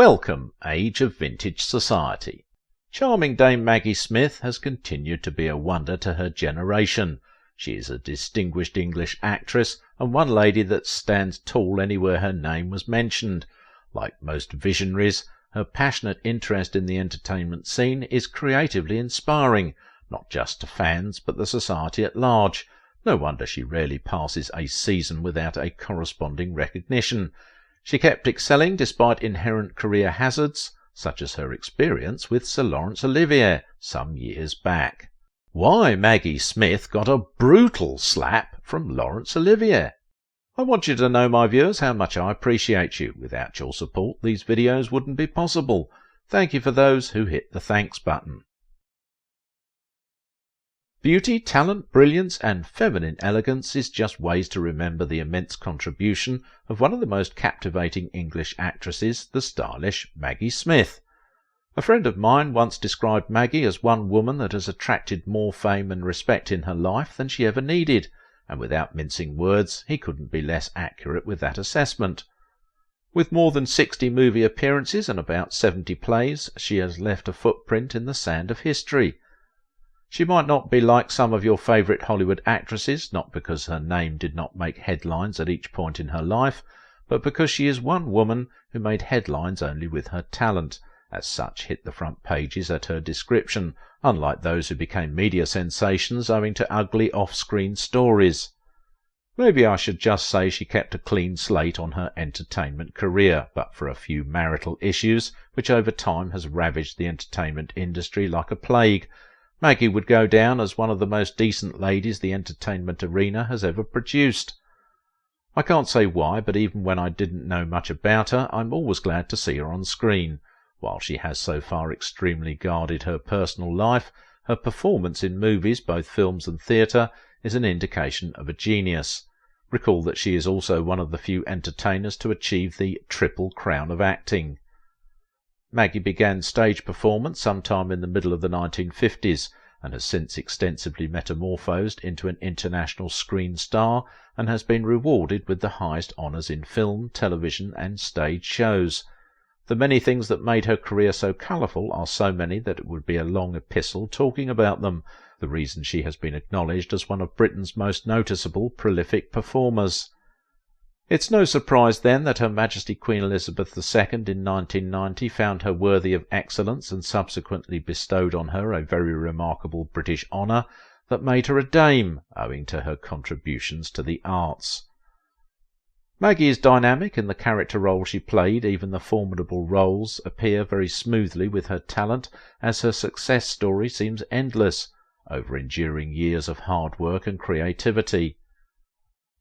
Welcome, age of vintage society. Charming Dame Maggie Smith has continued to be a wonder to her generation. She is a distinguished English actress, and one lady that stands tall anywhere her name was mentioned. Like most visionaries, her passionate interest in the entertainment scene is creatively inspiring, not just to fans but the society at large. No wonder she rarely passes a season without a corresponding recognition. She kept excelling despite inherent career hazards, such as her experience with Sir Laurence Olivier some years back. Why Maggie Smith got a brutal slap from Laurence Olivier. I want you to know, my viewers, how much I appreciate you. Without your support, these videos wouldn't be possible. Thank you for those who hit the thanks button. Beauty, talent, brilliance, and feminine elegance is just ways to remember the immense contribution of one of the most captivating English actresses, the stylish Maggie Smith. A friend of mine once described Maggie as one woman that has attracted more fame and respect in her life than she ever needed, and without mincing words, he couldn't be less accurate with that assessment. With more than 60 movie appearances and about 70 plays, she has left a footprint in the sand of history. She might not be like some of your favourite Hollywood actresses, not because her name did not make headlines at each point in her life, but because she is one woman who made headlines only with her talent, as such hit the front pages at her description, unlike those who became media sensations owing to ugly off-screen stories. Maybe I should just say she kept a clean slate on her entertainment career, but for a few marital issues, which over time has ravaged the entertainment industry like a plague. Maggie would go down as one of the most decent ladies the entertainment arena has ever produced. I can't say why, but even when I didn't know much about her, I'm always glad to see her on screen. While she has so far extremely guarded her personal life, her performance in movies, both films and theatre, is an indication of a genius. Recall that she is also one of the few entertainers to achieve the Triple Crown of acting. Maggie began stage performance sometime in the middle of the 1950s and has since extensively metamorphosed into an international screen star and has been rewarded with the highest honours in film, television and stage shows. The many things that made her career so colourful are so many that it would be a long epistle talking about them, the reason she has been acknowledged as one of Britain's most noticeable, prolific performers. It's no surprise then that Her Majesty Queen Elizabeth II in 1990 found her worthy of excellence and subsequently bestowed on her a very remarkable British honour that made her a dame, owing to her contributions to the arts. Maggie is dynamic in the character role she played. Even the formidable roles appear very smoothly with her talent, as her success story seems endless, over enduring years of hard work and creativity.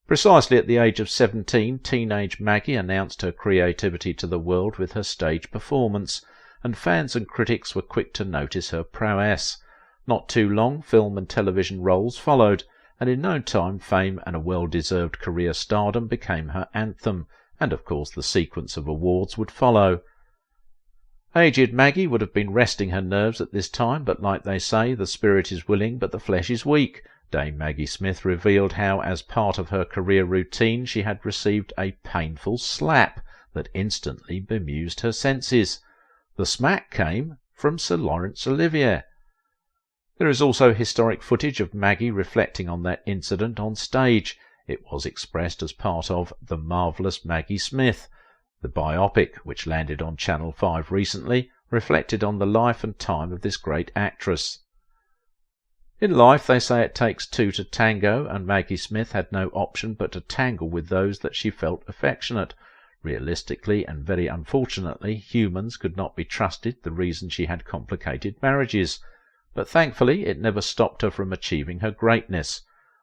Precisely at the age of 17, teenage Maggie announced her creativity to the world with her stage performance, and fans and critics were quick to notice her prowess. Not too long, film and television roles followed, and in no time fame and a well-deserved career stardom became her anthem, and of course the sequence of awards would follow. Aged Maggie would have been resting her nerves at this time, but like they say, the spirit is willing but the flesh is weak. Dame Maggie Smith revealed how, as part of her career routine, she had received a painful slap that instantly bemused her senses. The smack came from Sir Laurence Olivier. There is also historic footage of Maggie reflecting on that incident on stage. It was expressed as part of The Marvellous Maggie Smith. The biopic, which landed on Channel 5 recently, reflected on the life and time of this great actress. In life, they say it takes two to tango, and Maggie Smith had no option but to tangle with those that she felt affectionate. Realistically, and very unfortunately, humans could not be trusted, the reason she had complicated marriages. But thankfully, it never stopped her from achieving her greatness.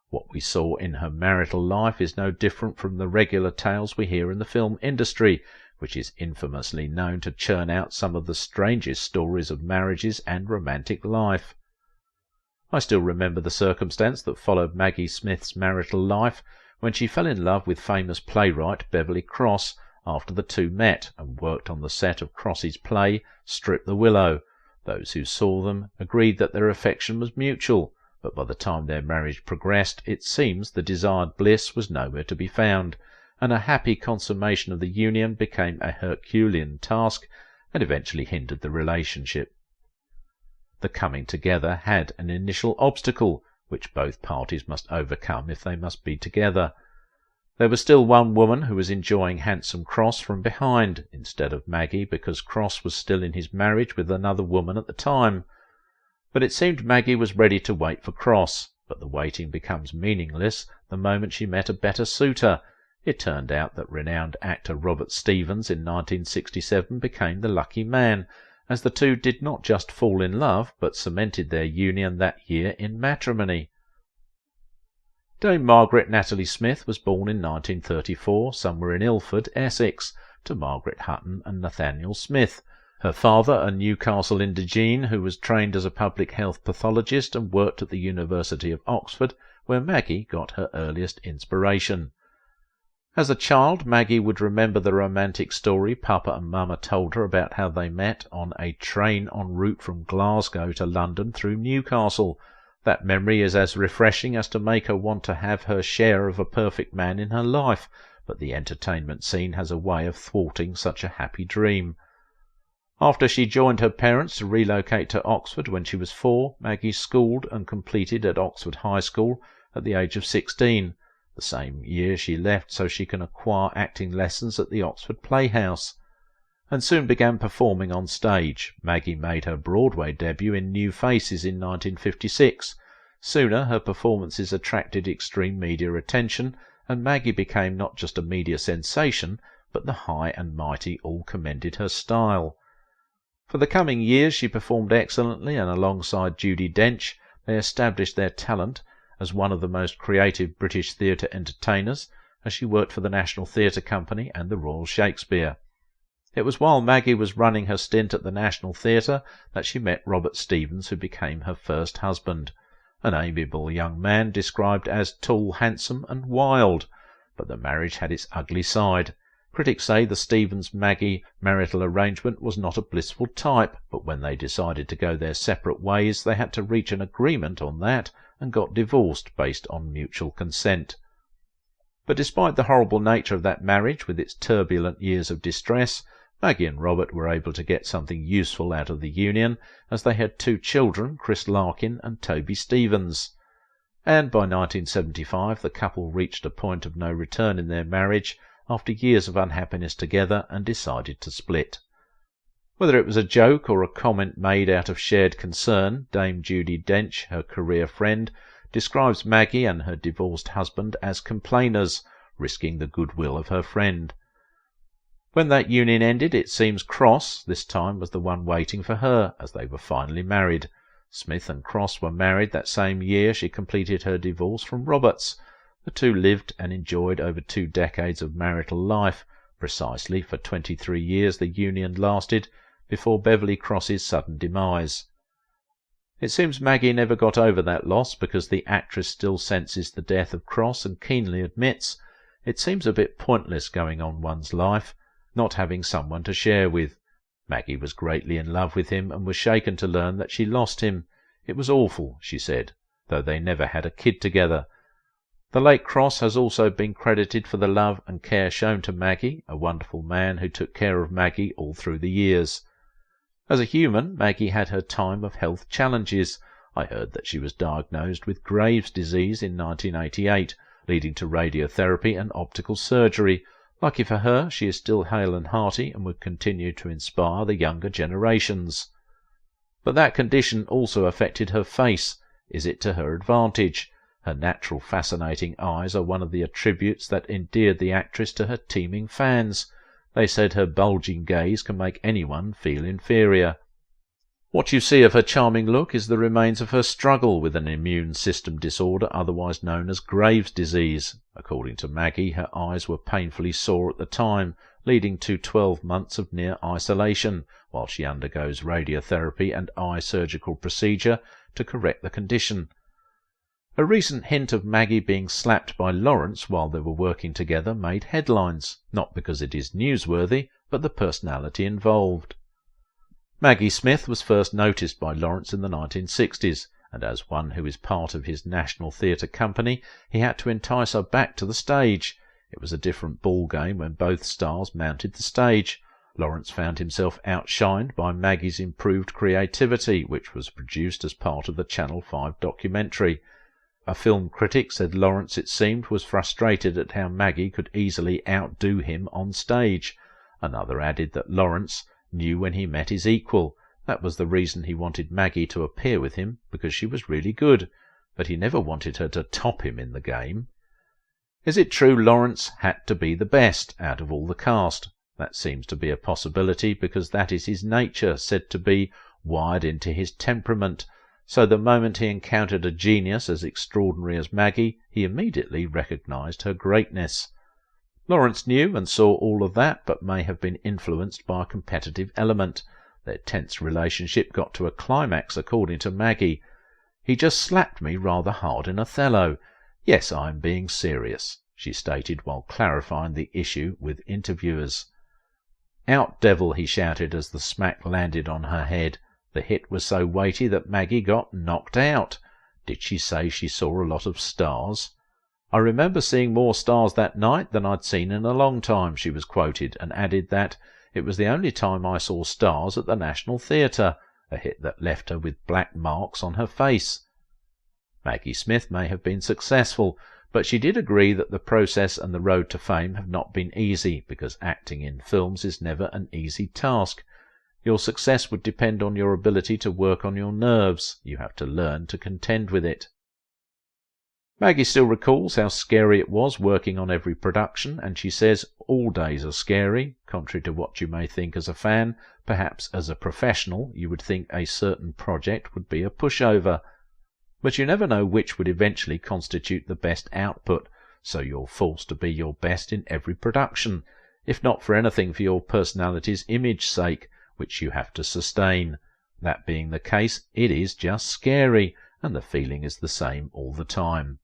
What we saw in her marital life is no different from the regular tales we hear in the film industry, which is infamously known to churn out some of the strangest stories of marriages and romantic life. I still remember the circumstance that followed Maggie Smith's marital life when she fell in love with famous playwright Beverly Cross after the two met and worked on the set of Cross's play Strip the Willow. Those who saw them agreed that their affection was mutual, but by the time their marriage progressed, it seems the desired bliss was nowhere to be found, and a happy consummation of the union became a Herculean task and eventually hindered the relationship. The coming together had an initial obstacle, which both parties must overcome if they must be together. There was still one woman who was enjoying handsome Cross from behind, instead of Maggie, because Cross was still in his marriage with another woman at the time. But it seemed Maggie was ready to wait for Cross, but the waiting becomes meaningless the moment she met a better suitor. It turned out that renowned actor Robert Stevens in 1967 became the lucky man, as the two did not just fall in love, but cemented their union that year in matrimony. Dame Margaret Natalie Smith was born in 1934, somewhere in Ilford, Essex, to Margaret Hutton and Nathaniel Smith. Her father, a Newcastle indigene who was trained as a public health pathologist and worked at the University of Oxford, where Maggie got her earliest inspiration. As a child, Maggie would remember the romantic story Papa and Mama told her about how they met on a train en route from Glasgow to London through Newcastle. That memory is as refreshing as to make her want to have her share of a perfect man in her life, but the entertainment scene has a way of thwarting such a happy dream. After she joined her parents to relocate to Oxford when she was 4, Maggie schooled and completed at Oxford High School at the age of 16. The same year she left so she can acquire acting lessons at the Oxford Playhouse, and soon began performing on stage. Maggie made her Broadway debut in New Faces in 1956. Sooner her performances attracted extreme media attention, and Maggie became not just a media sensation, but the high and mighty all commended her style. For the coming years she performed excellently, and alongside Judi Dench they established their talent as one of the most creative British theatre entertainers, as she worked for the National Theatre Company and the Royal Shakespeare. It was while Maggie was running her stint at the National Theatre that she met Robert Stevens, who became her first husband, an amiable young man described as tall, handsome and wild, but the marriage had its ugly side. Critics say the Stevens-Maggie marital arrangement was not a blissful type, but when they decided to go their separate ways they had to reach an agreement on that, and got divorced based on mutual consent. But despite the horrible nature of that marriage, with its turbulent years of distress, Maggie and Robert were able to get something useful out of the union, as they had 2 children, Chris Larkin and Toby Stevens. And by 1975 the couple reached a point of no return in their marriage after years of unhappiness together, and decided to split. Whether it was a joke or a comment made out of shared concern, Dame Judi Dench, her career friend, describes Maggie and her divorced husband as complainers, risking the goodwill of her friend. When that union ended, it seems Cross, this time, was the one waiting for her, as they were finally married. Smith and Cross were married that same year she completed her divorce from Roberts. The two lived and enjoyed over 2 decades of marital life. Precisely for 23 years the union lasted, before Beverly Cross's sudden demise. It seems Maggie never got over that loss, because the actress still senses the death of Cross and keenly admits, "It seems a bit pointless going on one's life, not having someone to share with." Maggie was greatly in love with him and was shaken to learn that she lost him. It was awful, she said, though they never had a kid together. The late Cross has also been credited for the love and care shown to Maggie, a wonderful man who took care of Maggie all through the years. As a human, Maggie had her time of health challenges. I heard that she was diagnosed with Graves' disease in 1988, leading to radiotherapy and optical surgery. Lucky for her, she is still hale and hearty and would continue to inspire the younger generations. But that condition also affected her face. Is it to her advantage? Her natural fascinating eyes are one of the attributes that endeared the actress to her teeming fans. They said her bulging gaze can make anyone feel inferior. What you see of her charming look is the remains of her struggle with an immune system disorder otherwise known as Graves' disease. According to Maggie, her eyes were painfully sore at the time, leading to 12 months of near isolation, while she undergoes radiotherapy and eye surgical procedure to correct the condition. A recent hint of Maggie being slapped by Laurence while they were working together made headlines, not because it is newsworthy, but the personality involved. Maggie Smith was first noticed by Laurence in the 1960s, and as one who is part of his National Theatre Company, he had to entice her back to the stage. It was a different ball game when both stars mounted the stage. Laurence found himself outshined by Maggie's improved creativity, which was produced as part of the Channel 5 documentary. A film critic said Laurence, it seemed, was frustrated at how Maggie could easily outdo him on stage. Another added that Laurence knew when he met his equal. That was the reason he wanted Maggie to appear with him, because she was really good, but he never wanted her to top him in the game. Is it true Laurence had to be the best out of all the cast? That seems to be a possibility, because that is his nature, said to be wired into his temperament. So the moment he encountered a genius as extraordinary as Maggie, he immediately recognized her greatness. Laurence knew and saw all of that, but may have been influenced by a competitive element. Their tense relationship got to a climax, according to Maggie. "He just slapped me rather hard in Othello. Yes, I am being serious," she stated while clarifying the issue with interviewers. "Out, devil!" he shouted as the smack landed on her head. The hit was so weighty that Maggie got knocked out. Did she say she saw a lot of stars? "I remember seeing more stars that night than I'd seen in a long time," she was quoted, and added that it was the only time I saw stars at the National Theatre, a hit that left her with black marks on her face. Maggie Smith may have been successful, but she did agree that the process and the road to fame have not been easy, because acting in films is never an easy task. Your success would depend on your ability to work on your nerves. You have to learn to contend with it. Maggie still recalls how scary it was working on every production, and she says all days are scary. Contrary to what you may think as a fan, perhaps as a professional you would think a certain project would be a pushover. But you never know which would eventually constitute the best output, so you're forced to be your best in every production, if not for anything for your personality's image's sake, which you have to sustain. That being the case, it is just scary, and the feeling is the same all the time.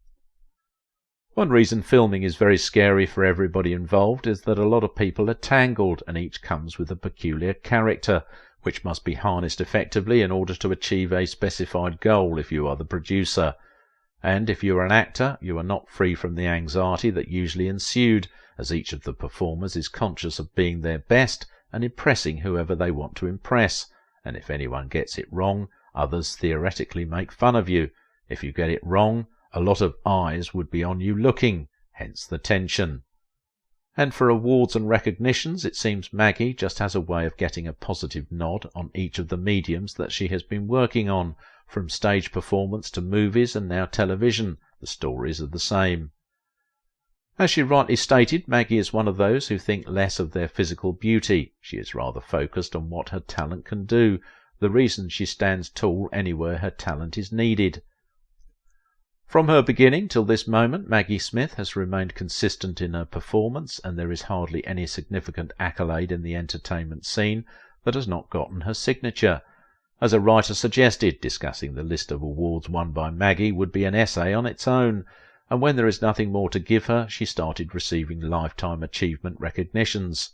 One reason filming is very scary for everybody involved is that a lot of people are tangled, and each comes with a peculiar character, which must be harnessed effectively in order to achieve a specified goal if you are the producer. And if you are an actor, you are not free from the anxiety that usually ensued, as each of the performers is conscious of being their best and impressing whoever they want to impress, and if anyone gets it wrong, others theoretically make fun of you. If you get it wrong, a lot of eyes would be on you looking, hence the tension. And for awards and recognitions, it seems Maggie just has a way of getting a positive nod on each of the mediums that she has been working on, from stage performance to movies and now television. The stories are the same. As she rightly stated, Maggie is one of those who think less of their physical beauty. She is rather focused on what her talent can do, the reason she stands tall anywhere her talent is needed. From her beginning till this moment, Maggie Smith has remained consistent in her performance, and there is hardly any significant accolade in the entertainment scene that has not gotten her signature. As a writer suggested, discussing the list of awards won by Maggie would be an essay on its own, and when there is nothing more to give her, she started receiving lifetime achievement recognitions.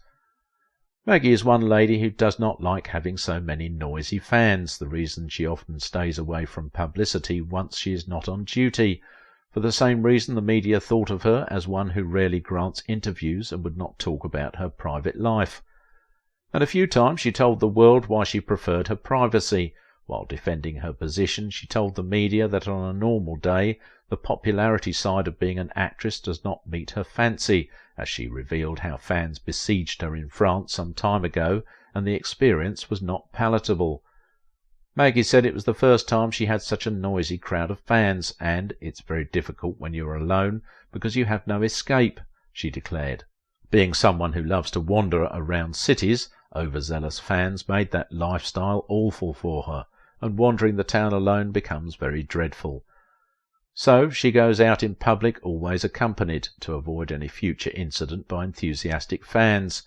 Maggie is one lady who does not like having so many noisy fans, the reason she often stays away from publicity once she is not on duty. For the same reason the media thought of her as one who rarely grants interviews and would not talk about her private life. And a few times she told the world why she preferred her privacy. While defending her position, she told the media that on a normal day the popularity side of being an actress does not meet her fancy, as she revealed how fans besieged her in France some time ago, and the experience was not palatable. Maggie said it was the first time she had such a noisy crowd of fans, and it's very difficult when you are alone, because you have no escape, she declared. Being someone who loves to wander around cities, overzealous fans made that lifestyle awful for her, and wandering the town alone becomes very dreadful. So she goes out in public always accompanied, to avoid any future incident by enthusiastic fans.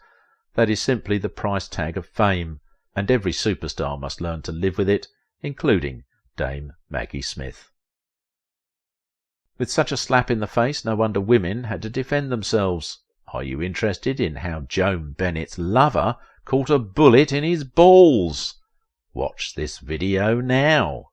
That is simply the price tag of fame, and every superstar must learn to live with it, including Dame Maggie Smith. With such a slap in the face, no wonder women had to defend themselves. Are you interested in how Joan Bennett's lover caught a bullet in his balls? Watch this video now.